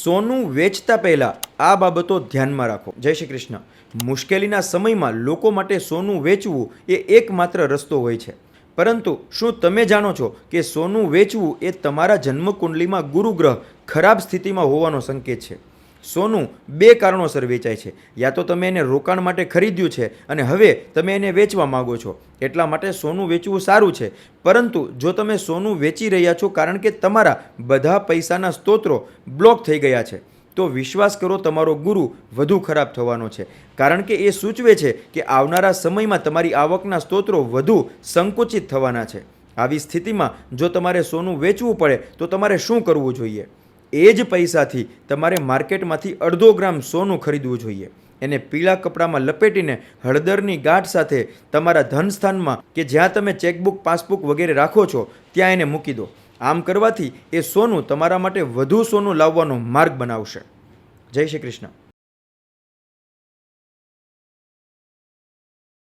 સોનું વેચતા પહેલાં આ બાબતો ધ્યાનમાં રાખો। જય શ્રી કૃષ્ણ। મુશ્કેલીના સમયમાં લોકો માટે સોનું વેચવું એ એકમાત્ર રસ્તો હોય છે, પરંતુ શું તમે જાણો છો કે સોનું વેચવું એ તમારા જન્મકુંડલીમાં ગુરુગ્રહ ખરાબ સ્થિતિમાં હોવાનો સંકેત છે। સોનું બે કારણોસર વેચાય છે। યા તો તમે એને રોકાણ માટે ખરીદ્યું છે અને હવે તમે એને વેચવા માગો છો, એટલા માટે સોનું વેચવું સારું છે। પરંતુ જો તમે સોનું વેચી રહ્યા છો કારણ કે તમારા બધા પૈસાના સ્ત્રોતો બ્લોક થઈ ગયા છે, તો વિશ્વાસ કરો, તમારો ગુરુ વધુ ખરાબ થવાનો છે, કારણ કે એ સૂચવે છે કે આવનારા સમયમાં તમારી આવકના સ્ત્રોતો વધુ સંકુચિત થવાના છે। આવી સ્થિતિમાં જો તમારે સોનું વેચવું પડે તો તમારે શું કરવું જોઈએ? એ જ પૈસાથી તમારે માર્કેટમાંથી અડધો ગ્રામ સોનું ખરીદવું જોઈએ। એને પીળા કપડામાં લપેટીને હળદરની ગાંઠ સાથે તમારા ધનસ્થાનમાં કે જ્યાં તમે ચેકબુક, પાસબુક વગેરે રાખો છો ત્યાં એને મૂકી દો। આમ કરવાથી એ સોનું તમારા માટે વધુ સોનું લાવવાનો માર્ગ બનાવશે। જય શ્રી કૃષ્ણ।